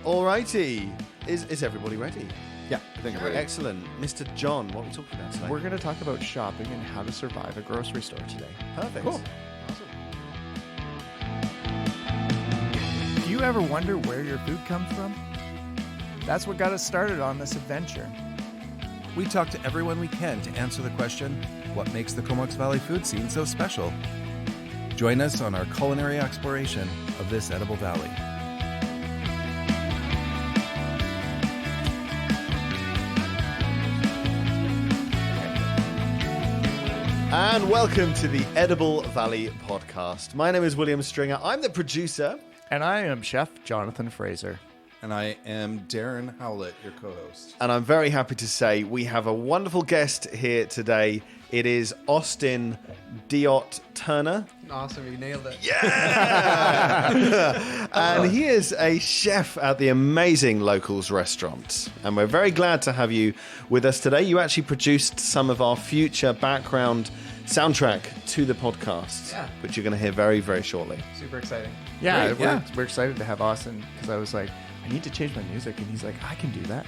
Alrighty. Is everybody ready? Yeah, I think I'm ready. Excellent. Mr. John, what are we talking about today? We're going to talk about shopping and how to survive a grocery store today. Perfect. Cool. Do you ever wonder where your food comes from? That's what got us started on this adventure. We talk to everyone we can to answer the question, what makes the Comox Valley food scene so special? Join us on our culinary exploration of this edible valley. And welcome to the Edible Valley podcast. My name is William Stringer. I'm the producer. And I am Chef Jonathan Fraser. And I am Darren Howlett, your co-host. And I'm very happy to say we have a wonderful guest here today. It is Austin Diot Turner. Awesome, you nailed it. Yeah! And he is a chef at the amazing Locals restaurant. And we're very glad to have you with us today. You actually produced some of our future background soundtrack to the podcast, which you're going to hear very, very shortly. Super exciting. Yeah, Great, we're excited to have Austin because I was like, I need to change my music. And he's like, I can do that.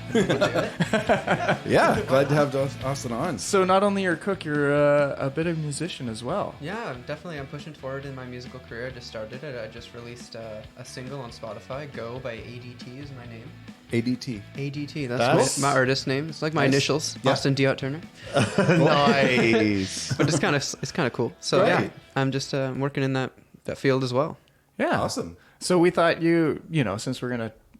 Yeah, glad to have Austin on. So not only you're a cook, you're a bit of a musician as well. Yeah, I'm pushing forward in my musical career. I just started it. I just released a single on Spotify. Go by ADT is my name. ADT. ADT, that's my artist name. It's like my initials, Yeah. Austin Diot Turner. Nice. But it's kind of cool. So Great. yeah, I'm just working in that field as well. Yeah. Awesome. So we thought since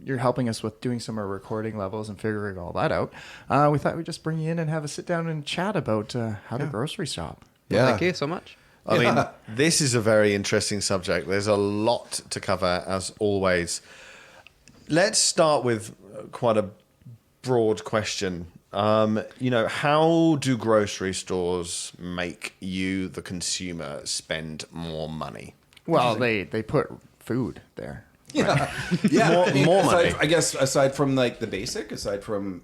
you're helping us with doing some of our recording levels and figuring all that out, we thought we'd just bring you in and have a sit down and chat about how to grocery shop. Yeah. Thank you so much. I mean, this is a very interesting subject. There's a lot to cover, as always. Let's start with quite a broad question. How do grocery stores make you, the consumer, spend more money? Well, they put food there. Yeah. Yeah. More money. I guess aside from like the basic, aside from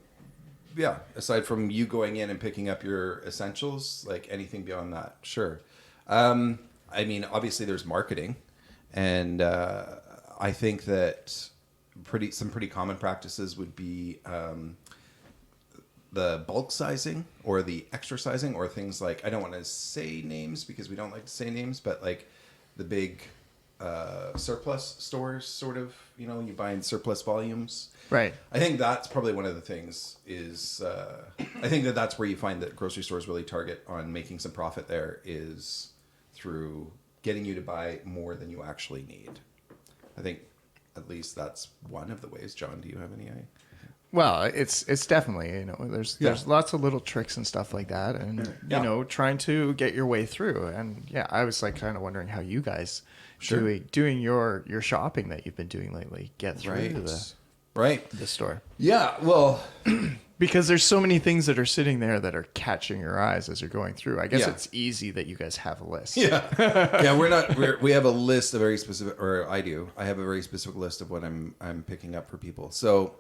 you going in and picking up your essentials, like anything beyond that, sure. I mean, obviously there's marketing, and I think that some pretty common practices would be the bulk sizing or the extra sizing, or things like, I don't want to say names because we don't like to say names, but like the big surplus stores, sort of, you buy in surplus volumes. Right. I think that's probably one of the things is, I think that's where you find that grocery stores really target on making some profit there, is through getting you to buy more than you actually need. I think at least that's one of the ways. John, do you have any idea? Well, it's definitely, there's lots of little tricks and stuff like that, and trying to get your way through. And yeah, I was like kind of wondering how you guys doing your shopping that you've been doing lately get through to the store. Yeah, well, because there's so many things that are sitting there that are catching your eyes as you're going through. I guess Yeah. it's easy that you guys have a list. Yeah, we have a list, a very specific, or I do. I have a very specific list of what I'm picking up for people. So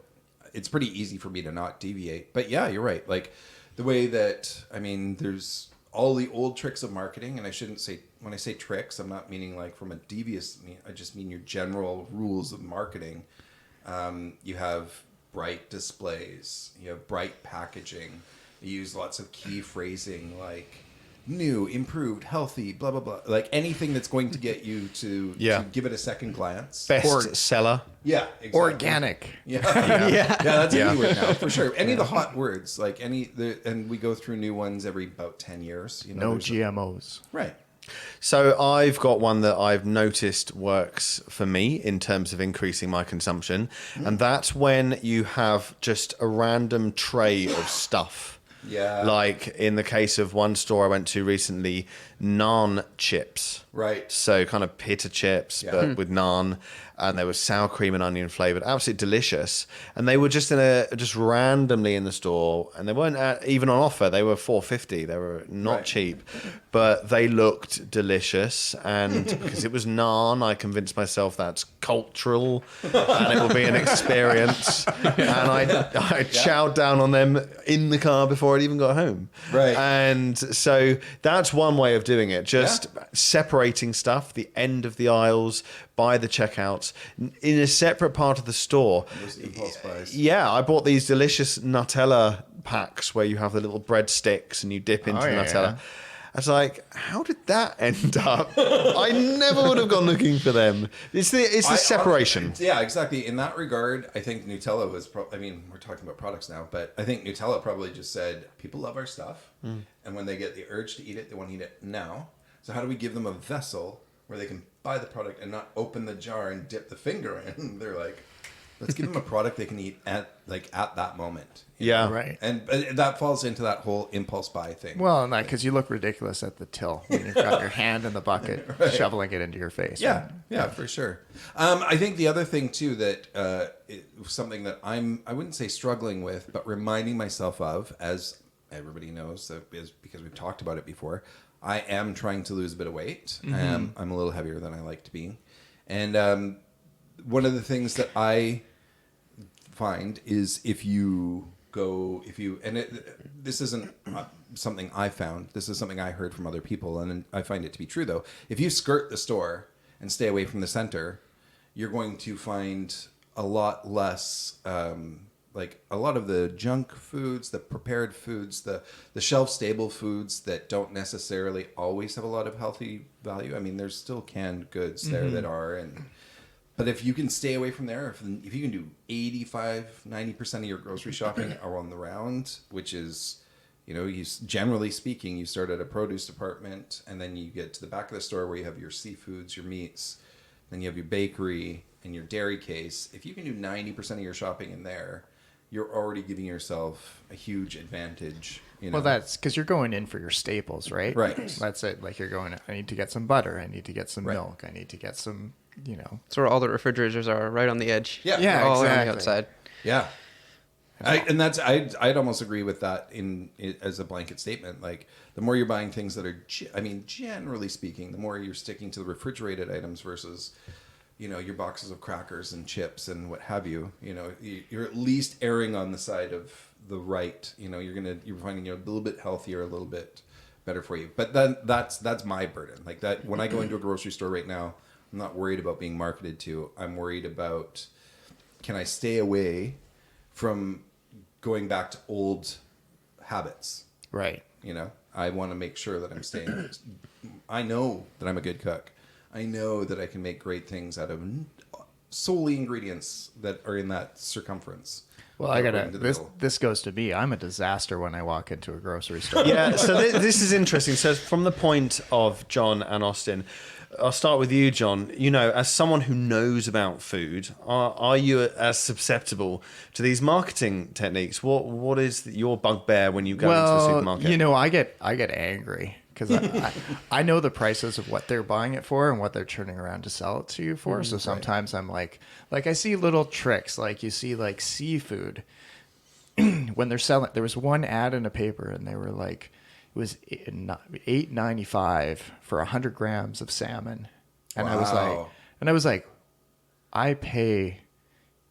it's pretty easy for me to not deviate. But yeah, you're right. Like the way that, I mean, there's all the old tricks of marketing, and I shouldn't say, when I say tricks, I'm not meaning like from a devious, I just mean your general rules of marketing. You have bright displays, you have bright packaging, you use lots of key phrasing like new, improved, healthy, blah, blah, blah. Like anything that's going to get you to give it a second glance. Best seller. Yeah, exactly. Organic. Yeah, that's a new word now, for sure. Any of the hot words, like and we go through new ones every about 10 years. No GMOs. Right. So I've got one that I've noticed works for me in terms of increasing my consumption. And that's when you have just a random tray of stuff. Yeah. Like in the case of one store I went to recently, naan chips. Right. So kind of pita chips, but with naan. And they were sour cream and onion flavored, absolutely delicious. And they were just randomly in the store, and they weren't even on offer. They were $4.50. They were not cheap, but they looked delicious. And because it was naan, I convinced myself that's cultural and it will be an experience. And I chowed down on them in the car before I even got home. Right. And so that's one way of doing it. Just separating stuff, the end of the aisles, by the checkouts, in a separate part of the store. Those impulse buys. Yeah, I bought these delicious Nutella packs where you have the little bread sticks and you dip into the Nutella. I was like, how did that end up? I never would have gone looking for them. It's the separation. Yeah, exactly. In that regard, I think Nutella was. We're talking about products now, but I think Nutella probably just said people love our stuff, and when they get the urge to eat it, they want to eat it now. So how do we give them a vessel where they can buy the product and not open the jar and dip the finger in? They're like, let's give them a product they can eat at that moment. Yeah, right. And that falls into that whole impulse buy thing. Well, and that because you look ridiculous at the till when you've got your hand in the bucket, shoveling it into your face. Yeah, yeah, for sure. I think the other thing too that something that I wouldn't say struggling with, but reminding myself of, as everybody knows, is because we've talked about it before. I am trying to lose a bit of weight. I'm a little heavier than I like to be, and one of the things that I find is this isn't something I found. This is something I heard from other people, and I find it to be true though. If you skirt the store and stay away from the center, you're going to find a lot less, like a lot of the junk foods, the prepared foods, the shelf-stable foods that don't necessarily always have a lot of healthy value. I mean, there's still canned goods there that are, but if you can stay away from there, if you can do 85-90% of your grocery shopping around the round, which is, generally speaking, you start at a produce department and then you get to the back of the store where you have your seafoods, your meats, then you have your bakery and your dairy case. If you can do 90% of your shopping in there, you're already giving yourself a huge advantage. Well, that's because you're going in for your staples, right? Right. That's it. Like you're going, I need to get some butter. I need to get some milk. I need to get some, That's where all the refrigerators are, right on the edge. Yeah, all exactly. on the outside. Yeah. I'd almost agree with that as a blanket statement. Like the more you're buying things that are, generally speaking, the more you're sticking to the refrigerated items versus, your boxes of crackers and chips and what have you. You're at least erring on the side of the right. You're finding a little bit healthier, a little bit better for you. But then that's my burden. Like that when I go into a grocery store right now, I'm not worried about being marketed to. I'm worried about, can I stay away from going back to old habits? right. I want to make sure that I'm staying. I know that I'm a good cook. I know that I can make great things out of solely ingredients that are in that circumference. Well, this goes to me. I'm a disaster when I walk into a grocery store. Yeah, so this is interesting. So from the point of John and Austin, I'll start with you, John. As someone who knows about food, are you as susceptible to these marketing techniques? What is your bugbear when you go into the supermarket? I get angry because I know the prices of what they're buying it for and what they're turning around to sell it to you for. So sometimes I'm like I see little tricks, like you see like seafood when they're selling. There was one ad in a paper and they were like, it was $8.95 for 100 grams of salmon, and Wow. I was like, I pay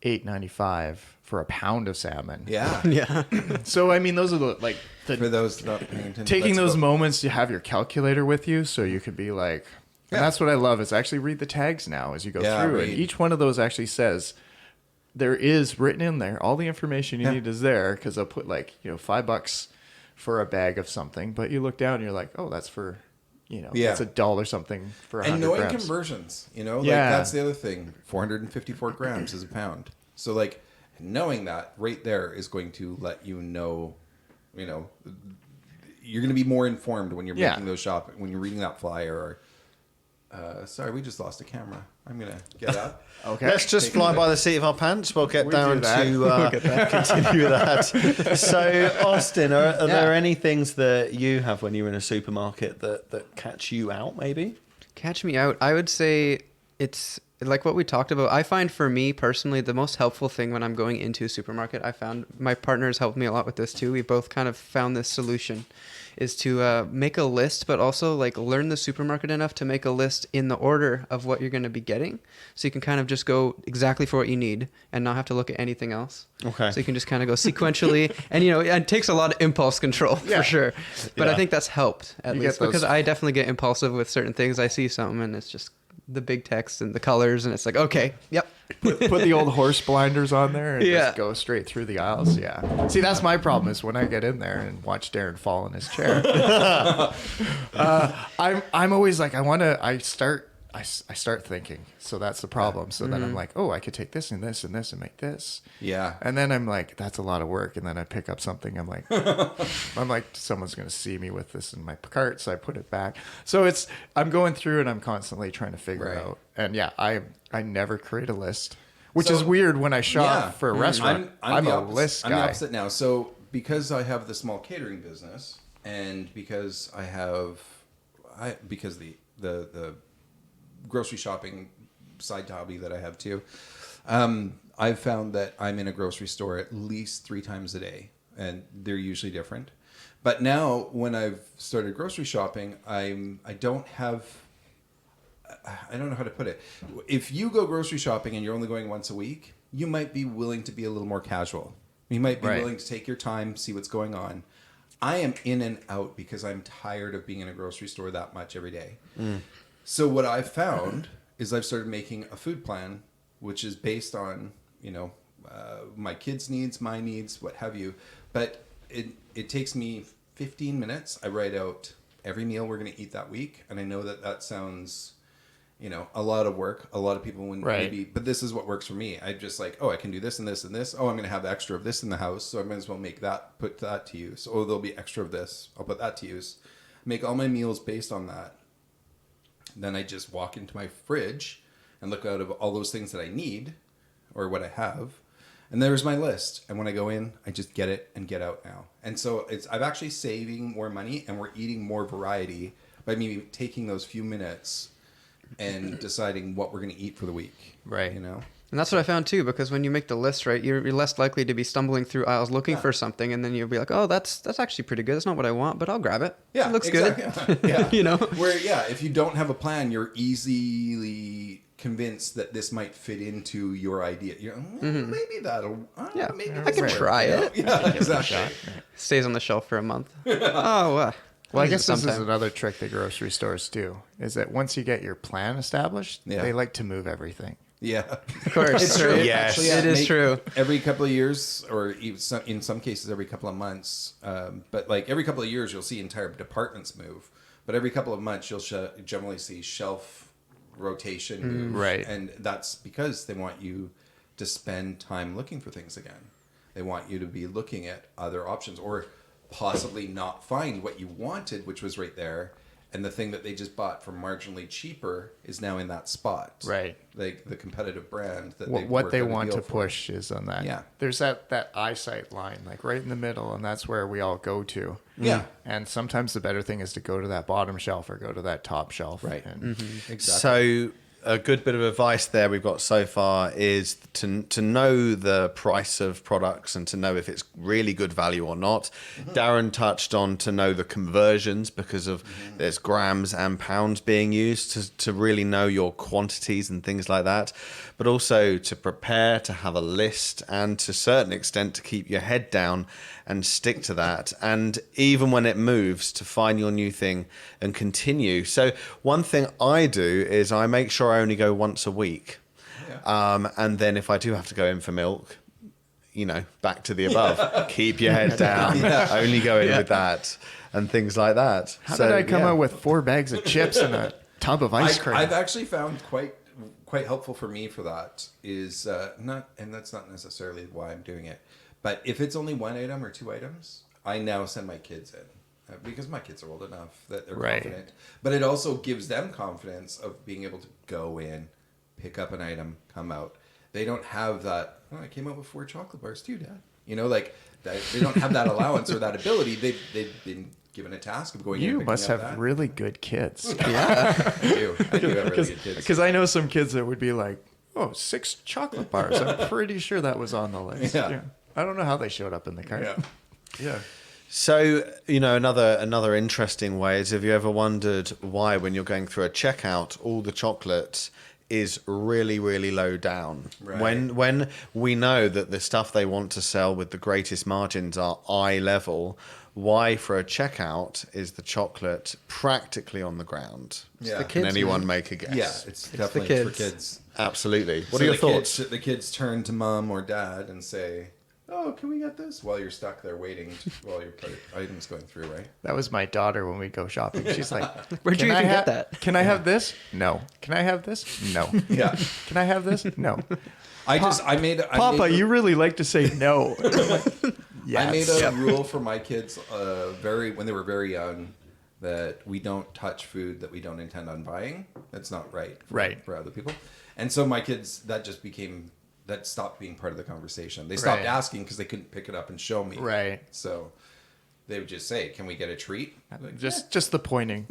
$8.95 for a pound of salmon. Yeah. Yeah. So I mean, those are For those not paying attention, taking that's those moments to have your calculator with you, so you could be like, and that's what I love is actually read the tags now as you go through, and each one of those actually says there is written in there all the information you need is there, because I'll put like $5 for a bag of something, but you look down and you're like, oh, that's for, that's $1 something for 100 and knowing grams. Conversions, that's the other thing. 454 grams is a pound. So like knowing that right there is going to let you know, you're going to be more informed when you're making those shopping, when you're reading that flyer or, sorry, we just lost a camera. I'm going to get up. Okay. Let's just fly by the seat of our pants. We'll get down to continue that. So, Austin, are there any things that you have when you're in a supermarket that catch you out, maybe? Catch me out. I would say it's like what we talked about. I find for me personally, the most helpful thing when I'm going into a supermarket, I found my partner has helped me a lot with this too. We both kind of found this solution, is to make a list, but also like learn the supermarket enough to make a list in the order of what you're going to be getting. So you can kind of just go exactly for what you need and not have to look at anything else. Okay. So you can just kind of go sequentially. And, it takes a lot of impulse control for sure. But I think that's helped at least because I definitely get impulsive with certain things. I see something and it's just the big text and the colors and it's like, okay, yep. Put the old horse blinders on there and just go straight through the aisles. Yeah. See, that's my problem is when I get in there and watch Darren fall in his chair. I'm always like, I start thinking. So that's the problem. So then I'm like, oh, I could take this and this and this and make this. Yeah. And then I'm like, that's a lot of work. And then I pick up something. I'm like, someone's going to see me with this in my cart. So I put it back. So I'm going through and I'm constantly trying to figure out. And I never create a list, which is weird when I shop for a restaurant. I'm a list guy. I'm the opposite now. So because I have the small catering business and because because the grocery shopping side hobby that I have too, I've found that I'm in a grocery store at least 3 times a day, and they're usually different. But now, when I've started grocery shopping, I don't know how to put it. If you go grocery shopping and you're only going once a week, you might be willing to be a little more casual. You might be willing to take your time, see what's going on. I am in and out because I'm tired of being in a grocery store that much every day. So what I've found is I've started making a food plan, which is based on, my kids' needs, my needs, what have you. But it takes me 15 minutes. I write out every meal we're going to eat that week. And I know that sounds, a lot of work. A lot of people wouldn't maybe, but this is what works for me. I just like, I can do this and this and this. Oh, I'm going to have extra of this in the house. So I might as well put that to use. Oh, there'll be extra of this. I'll put that to use. Make all my meals based on that. Then I just walk into my fridge and look out of all those things that I need or what I have. And there's my list. And when I go in, I just get it and get out now. And so I'm actually saving more money and we're eating more variety by me taking those few minutes and deciding what we're going to eat for the week. Right. And that's what I found too, because when you make the list, right, you're less likely to be stumbling through aisles looking for something, and then you'll be like, oh, that's actually pretty good. That's not what I want, but I'll grab it. Yeah, it looks exactly. good. Yeah. Where if you don't have a plan, you're easily convinced that this might fit into your idea. You're maybe that'll. Maybe I can try it. Yeah, exactly. Stays on the shelf for a month. Well, I guess this is another trick that grocery stores do, is that once you get your plan established, they like to move everything. Yeah, of course. It's true. Yes. Actually, it is true. Every couple of years, or even in some cases, every couple of months. But like every couple of years, you'll see entire departments move. But every couple of months, you'll generally see shelf rotation move. Right. And that's because they want you to spend time looking for things again. They want you to be looking at other options, or possibly not find what you wanted, which was right there. And the thing that they just bought for marginally cheaper is now in that spot. Right. Like the competitive brand that what they want to push is on that. Yeah. There's that eyesight line, like right in the middle, and that's where we all go to. Yeah. And sometimes the better thing is to go to that bottom shelf or go to that top shelf. Right. And Exactly. So a good bit of advice there we've got so far is to know the price of products and to know if it's really good value or not. Darren touched on to know the conversions because of there's grams and pounds being used to really know your quantities and things like that. But also to prepare, to have a list, and to a certain extent to keep your head down and stick to that. And even when it moves, to find your new thing and continue. So one thing I do is I make sure I only go once a week. Yeah. And then if I do have to go in for milk, back to the above, keep your head down, only go in with that and things like that. How did I come out with 4 bags of chips and a tub of ice cream? I've actually found quite helpful for me for that is and that's not necessarily why I'm doing it, but if it's only 1 item or 2 items, I now send my kids in because my kids are old enough that they're confident. But it also gives them confidence of being able to go in, pick up an item, come out. They don't have that. Oh, I came out with 4 chocolate bars too, Dad. That, they don't have that allowance or that ability. They've been given a task of going in and picking must up have that. really good kids. Yeah, I do have really good kids. Because I know some kids that would be like, 6 chocolate bars. I'm pretty sure that was on the list. Yeah. I don't know how they showed up in the cart. Yeah. So, another interesting way is, have you ever wondered why, when you're going through a checkout, all the chocolate is really, really low down? Right. When we know that the stuff they want to sell with the greatest margins are eye level, why for a checkout is the chocolate practically on the ground? Yeah. the Can kids, anyone man. make a guess? Yeah, it's the definitely for kids. kids. Absolutely. What So are your the thoughts? The kids turn to mom or dad and say, "Oh, can we get this?" While you're stuck there waiting while your item's going through, right? That was my daughter when we go shopping. She's like, Where'd you "Can even I get that?" Can I have this? No. Can I have this? No. Yeah. Can I have this? No. I made Papa, you really like to say no. Yes. I made a rule for my kids when they were very young that we don't touch food that we don't intend on buying. That's not right for other people. And so my kids, that stopped being part of the conversation. They stopped Right. asking because they couldn't pick it up and show me. Right. So they would just say, "Can we get a treat?" Like, Just the pointing.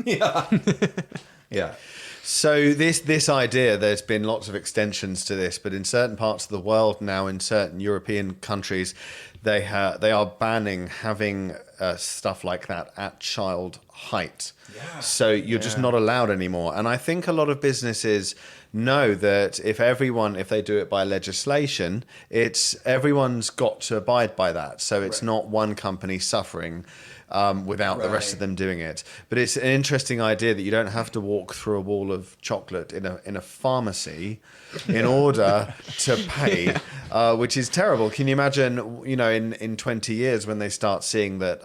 yeah. So this idea, there's been lots of extensions to this, but in certain parts of the world now, in certain European countries, they are banning having stuff like that at child height. Yeah. So you're just not allowed anymore. And I think a lot of businesses know that if they do it by legislation, everyone's got to abide by that. So it's not one company suffering without the rest of them doing it. But it's an interesting idea that you don't have to walk through a wall of chocolate in a pharmacy in order to pay, which is terrible. Can you imagine, in 20 years when they start seeing that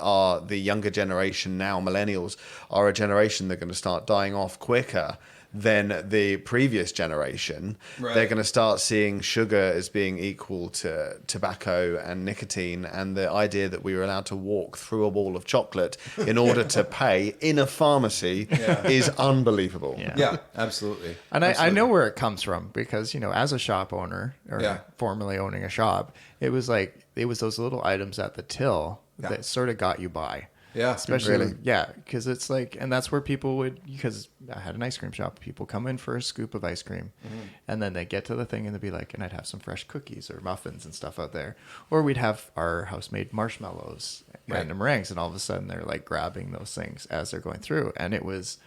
the younger generation now, millennials, are a generation that are going to start dying off quicker than the previous generation. Right. They're going to start seeing sugar as being equal to tobacco and nicotine, and the idea that we were allowed to walk through a wall of chocolate in order to pay in a pharmacy is unbelievable. Yeah, absolutely. And Absolutely. I know where it comes from because, as a shop owner or formerly owning a shop, it was those little items at the till that sort of got you by. Yeah, Especially, really? because it's like, and that's where people would, because I had an ice cream shop, people come in for a scoop of ice cream, and then they get to the thing and they'd be like, and I'd have some fresh cookies or muffins and stuff out there. Or we'd have our house-made marshmallows and meringues, and all of a sudden they're like grabbing those things as they're going through. And it was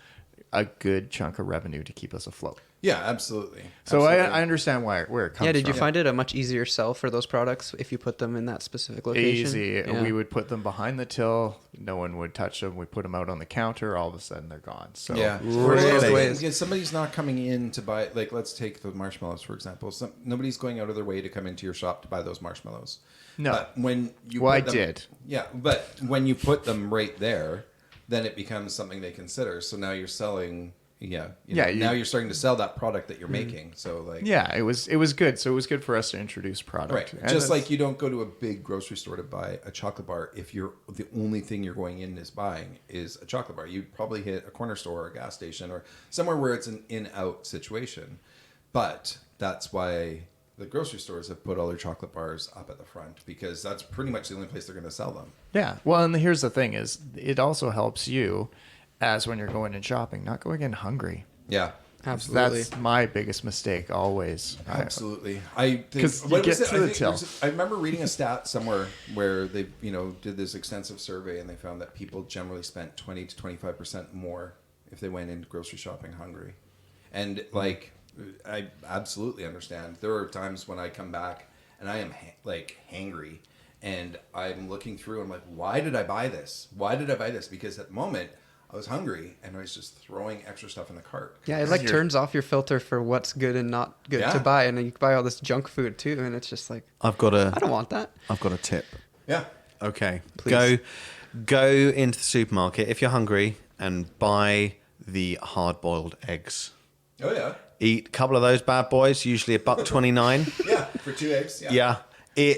a good chunk of revenue to keep us afloat. Yeah, absolutely. So I understand where it comes from. Yeah, did you find it a much easier sell for those products if you put them in that specific location? Easy. Yeah. We would put them behind the till. No one would touch them. We put them out on the counter. All of a sudden, they're gone. So Really? Yeah, somebody's not coming in to buy. Like, let's take the marshmallows for example. Nobody's going out of their way to come into your shop to buy those marshmallows. No. But when you Well, put I them, did. Yeah, but when you put them right there, then it becomes something they consider. So now you're selling. Now you're starting to sell that product that you're making. So like, yeah, it was good. So it was good for us to introduce product. right. And Just it's- like you don't go to a big grocery store to buy a chocolate bar if the only thing you're going in is buying is a chocolate bar. You'd probably hit a corner store or a gas station or somewhere where it's an in-out situation. But that's why the grocery stores have put all their chocolate bars up at the front, because that's pretty much the only place they're going to sell them. Yeah. Well, and here's the thing: is it also helps you, as when you're going in shopping, not going in hungry. Yeah. Absolutely. That's my biggest mistake always. Absolutely. I 'Cause you get to the till. I remember reading a stat somewhere where they, did this extensive survey and they found that people generally spent 20 to 25% more if they went into grocery shopping hungry. And like, I absolutely understand. There are times when I come back and I am hangry and I'm looking through and I'm like, why did I buy this? Why did I buy this? Because at the moment I was hungry and I was just throwing extra stuff in the cart. Yeah, it turns off your filter for what's good and not good to buy, and then you buy all this junk food too, and it's just like, I don't want that. I've got a tip. Yeah. Okay. Please. Go into the supermarket if you're hungry and buy the hard-boiled eggs. Oh yeah. Eat a couple of those bad boys, usually $1.29. Yeah. For 2 eggs. Yeah.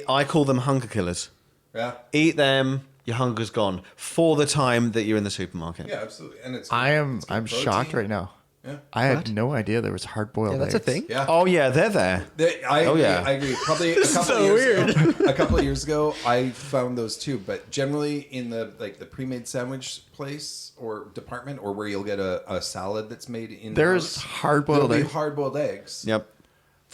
I call them hunger killers. Yeah. Eat them, your hunger's gone for the time that you're in the supermarket. Yeah, absolutely. And it's I'm protein. shocked right now. Yeah. I had no idea there was hard boiled Yeah, that's eggs. a thing. Yeah. Oh yeah, they're there. I agree, yeah. I agree. Probably a couple of years ago. A couple of years ago, I found those too. But generally, in the pre-made sandwich place or department, or where you'll get a salad that's made in There's hard boiled eggs. Hard boiled eggs. Yep.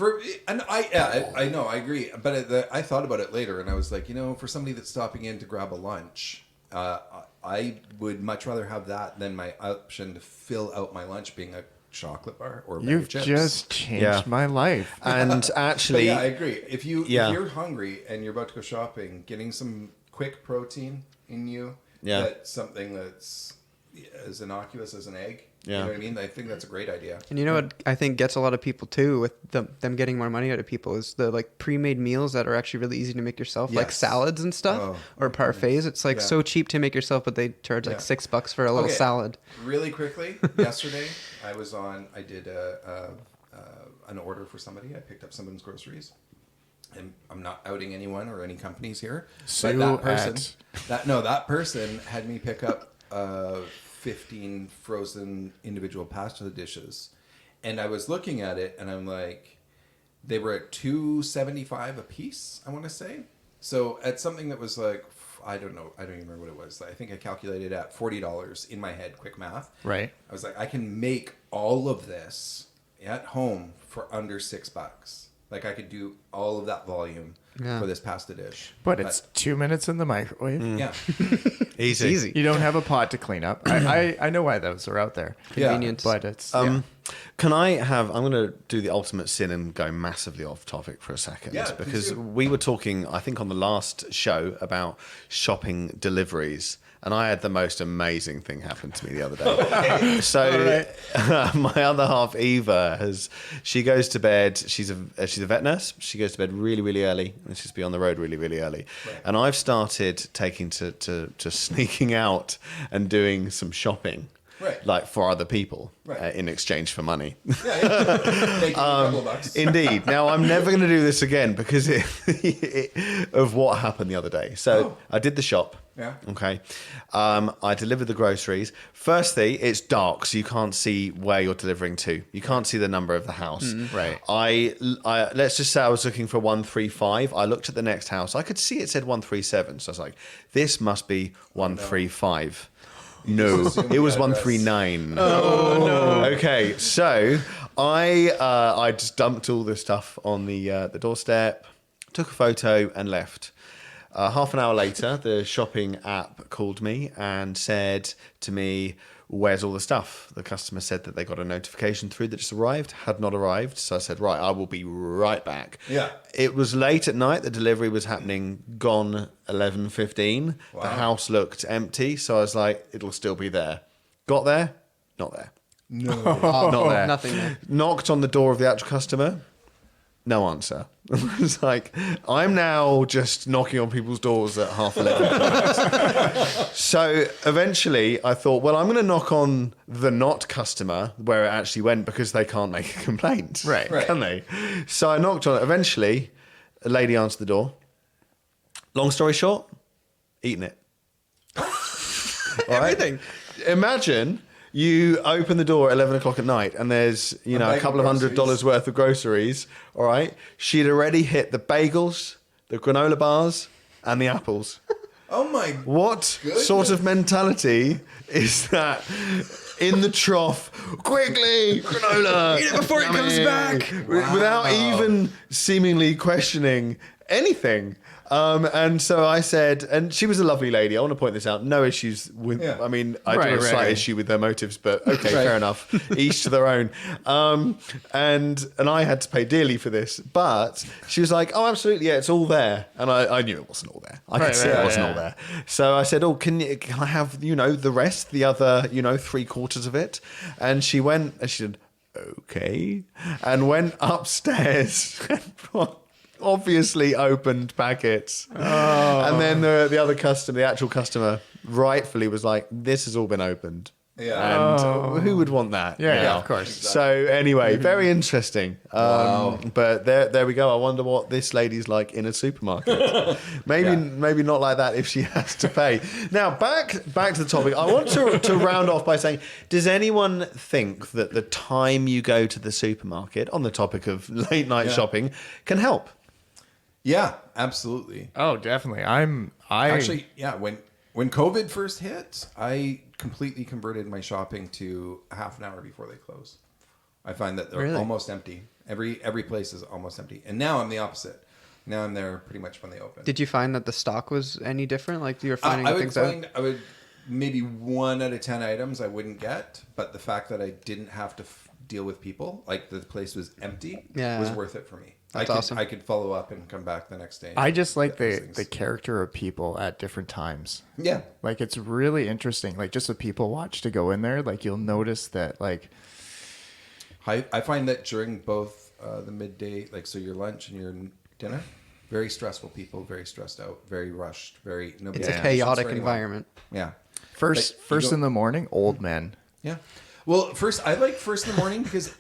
I know, I agree. But I thought about it later, and I was like, for somebody that's stopping in to grab a lunch, I would much rather have that than my option to fill out my lunch being a chocolate bar or a bag of You've chips. just changed my life. And actually, But yeah, I agree. If you're hungry and you're about to go shopping, getting some quick protein in you, that's something that's as innocuous as an egg. You know what I mean? I think that's a great idea. And you know what I think gets a lot of people too with them getting more money out of people is the like pre-made meals that are actually really easy to make yourself, like salads and stuff or parfaits. It's like so cheap to make yourself, but they charge like $6 for a little salad. Really quickly, yesterday I did an order for somebody. I picked up someone's groceries. And I'm not outing anyone or any companies here. But that person had me pick up 15 frozen individual pasta dishes, and I was looking at it and I'm like, they were at $2.75 a piece, I want to say. So at something that was like, I don't even remember what it was. I think I calculated at $40 in my head, quick math. Right. I was like, I can make all of this at home for under $6. Like I could do all of that volume for this pasta dish. But it's 2 minutes in the microwave. Yeah. easy. You don't have a pot to clean up. I know why those are out there. Convenience. But it's... Can I have... I'm going to do the ultimate sin and go massively off topic for a second. Yeah, because we were talking, I think, on the last show about shopping deliveries. And I had the most amazing thing happen to me the other day. So my other half, Eva, she goes to bed. She's a vet nurse. She goes to bed really, really early. And she's be on the road really, really early. Right. And I've started taking to sneaking out and doing some shopping. Right. Like for other people in exchange for money. Making a couple of bucks. Indeed. Now, I'm never going to do this again because of what happened the other day. So I did the shop. Yeah. Okay. I delivered the groceries. Firstly, it's dark, so you can't see where you're delivering to. You can't see the number of the house. Right. I let's just say I was looking for 135. I looked at the next house. I could see it said 137. So I was like, this must be 135. No, it was 139. Oh no. Okay, so I just dumped all the stuff on the doorstep, took a photo, and left. Half an hour later, the shopping app called me and said to me, "Where's all the stuff?" The customer said that they got a notification through that just arrived, had not arrived. So I said, "Right, I will be right back." Yeah. It was late at night. The delivery was happening, gone 11:15. Wow. The house looked empty. So I was like, it'll still be there. Got there, not there. No. Not there. Nothing there. Knocked on the door of the actual customer. No answer. It's like, I'm now just knocking on people's doors at 11:30. So eventually I thought, well, I'm going to knock on the not customer where it actually went because they can't make a complaint. Right. Can they? So I knocked on it. Eventually, a lady answered the door. Long story short, eating it. Everything. Imagine... You open the door at 11 o'clock at night and there's, a couple of $100 worth of groceries. All right. She'd already hit the bagels, the granola bars, and the apples. Oh my! What sort of mentality is that in the trough? Quickly, granola! Eat it before it comes back! Wow. Without even seemingly questioning anything. And so I said, and she was a lovely lady. I want to point this out. No issues with, I mean, I do have a slight issue with their motives, but okay, fair enough. Each to their own. And I had to pay dearly for this, but she was like, oh, absolutely. Yeah, it's all there. And I knew it wasn't all there. I could see it wasn't all there. So I said, oh, can I have, the rest, the other, 3/4 of it? And she went, and she said, okay. And went upstairs and obviously opened packets. And then the other customer, the actual customer, rightfully was like, this has all been opened. Yeah. And who would want that? Yeah, of course. Exactly. So anyway, very interesting. But there we go. I wonder what this lady's like in a supermarket. Maybe not like that if she has to pay. Now, back to the topic. I want to round off by saying, does anyone think that the time you go to the supermarket, on the topic of late night shopping, can help? Yeah, absolutely. Oh, definitely. Actually, when COVID first hit, I completely converted my shopping to half an hour before they close. I find that they're almost empty. Every place is almost empty. And now I'm the opposite. Now I'm there pretty much when they open. Did you find that the stock was any different? Like you were finding things out? I would maybe 1 out of 10 items I wouldn't get, but the fact that I didn't have to deal with people, like the place was empty, was worth it for me. That's awesome. I could follow up and come back the next day. I just like the character of people at different times. Yeah. Like it's really interesting. Like just a people watch to go in there. Like you'll notice that like. I find that during both the midday, like so your lunch and your dinner, very stressful people, very stressed out, very rushed, very nobody. It's a chaotic environment. Yeah. First in the morning, old men. Yeah. Well, I like first in the morning because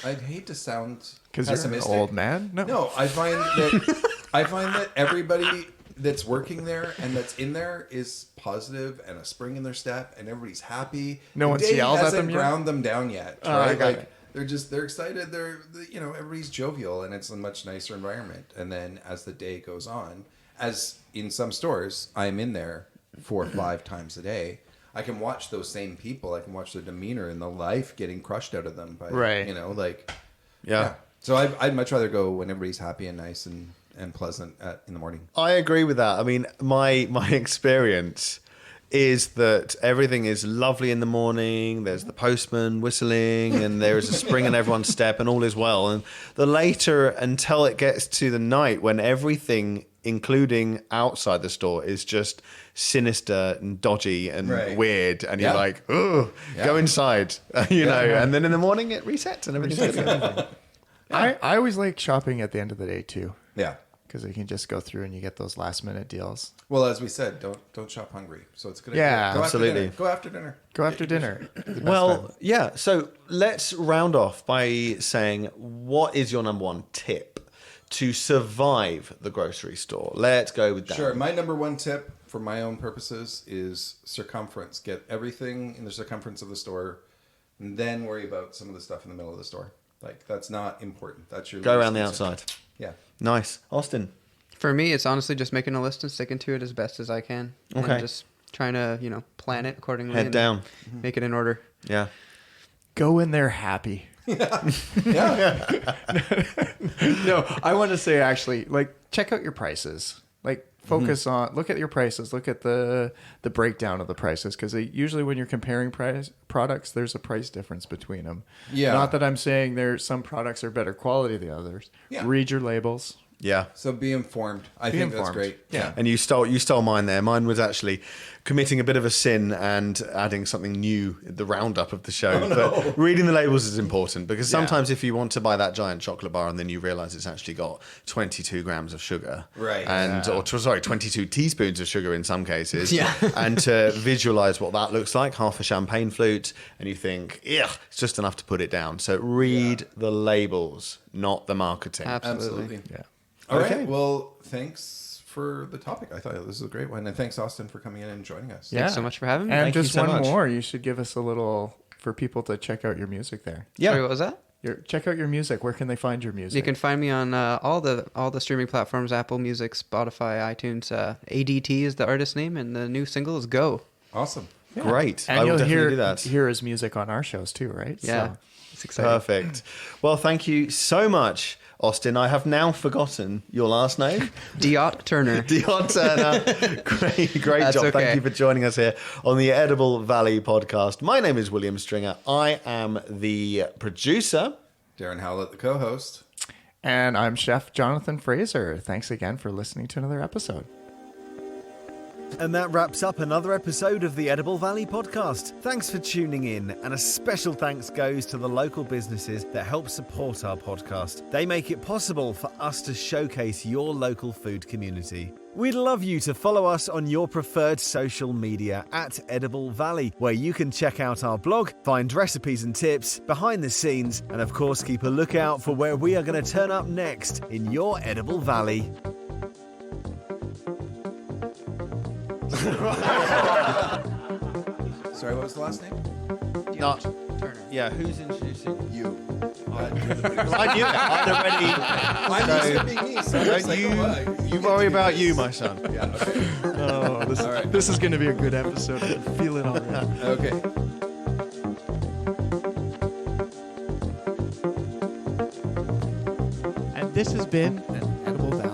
I'd hate to sound pessimistic. You're an old man. No, I find that everybody that's working there and that's in there is positive and a spring in their step and everybody's happy. No one's yelled at them yet. Ground them down yet. Right? Like they're excited. Everybody's jovial and it's a much nicer environment. And then as the day goes on, as in some stores, I'm in there 4 or 5 times a day. I can watch those same people. I can watch their demeanor and the life getting crushed out of them by, Yeah. So I'd much rather go when everybody's happy and nice and pleasant in the morning. I agree with that. I mean, my experience is that everything is lovely in the morning. There's the postman whistling and there is a spring in everyone's step and all is well. And the later until it gets to the night when everything, including outside the store, is just sinister and dodgy and weird, and you're like, oh, go inside, and then in the morning it resets and everything's good. I always like shopping at the end of the day too. Yeah. Because you can just go through and you get those last minute deals. Well, as we said, don't shop hungry. So it's good. Yeah, absolutely. Go after dinner. Go after dinner. Well, yeah. So let's round off by saying, what is your number one tip to survive the grocery store? Let's go with that. Sure. My number one tip for my own purposes is circumference. Get everything in the circumference of the store, and then worry about some of the stuff in the middle of the store. Like that's not important. That's your go around the outside. Yeah. Nice. Austin. For me, it's honestly just making a list and sticking to it as best as I can. Okay. And just trying to, plan it accordingly. Head down. Make it in order. Yeah. Go in there happy. Yeah. No, I want to say actually, like, check out your prices. Like, focus on, look at your prices. Look at the breakdown of the prices. Because usually when you're comparing products, there's a price difference between them. Yeah. Not that I'm saying some products are better quality than others. Yeah. Read your labels. Yeah. So be informed. I think that's great. Yeah. And you stole mine there. Mine was actually committing a bit of a sin and adding something new, the roundup of the show. But reading the labels is important because sometimes if you want to buy that giant chocolate bar and then you realize it's actually got 22 grams of sugar. Right. And, or 22 teaspoons of sugar in some cases. Yeah. And to visualize what that looks like, half a champagne flute, and you think, yeah, it's just enough to put it down. So read the labels, not the marketing. Absolutely. Yeah. All Okay. right. Well, thanks for the topic. I thought this was a great one. And thanks, Austin, for coming in and joining us. Yeah. Thanks so much for having me. And Thank you just so one much. more. You should give us a little for people to check out your music there. Yeah. Sorry, what was that? Check out your music. Where can they find your music? You can find me on all the streaming platforms: Apple Music, Spotify, iTunes. ADT is the artist name, and the new single is "Go." Awesome. Yeah. Great. And I will you'll definitely do that. hear his music on our shows too, right? Yeah, So, it's exciting. Perfect. Well, thank you so much, Austin. I have now forgotten your last name. Diot Turner. Dion Turner. Great That's job. okay. Thank you for joining us here on the Edible Valley podcast. My name is William Stringer. I am the producer. Darren Howlett, the co-host. and I'm Chef Jonathan Fraser. Thanks again for listening to another episode. And that wraps up another episode of the Edible Valley podcast. Thanks for tuning in, and a special thanks goes to the local businesses that help support our podcast. They make it possible for us to showcase your local food community. We'd love you to follow us on your preferred social media at Edible Valley, where you can check out our blog, find recipes and tips, behind the scenes, and of course keep a lookout for where we are going to turn up next in your Edible Valley. Sorry, what was the last name? Not Turner. Yeah, who's introducing? You. I knew it. I'd already. I'm used to being me, so I'm just like, You worry about you, my son. Yeah, okay. Oh, this is going to be a good episode. I can feel it already. Okay. And this has been an Edible Valley.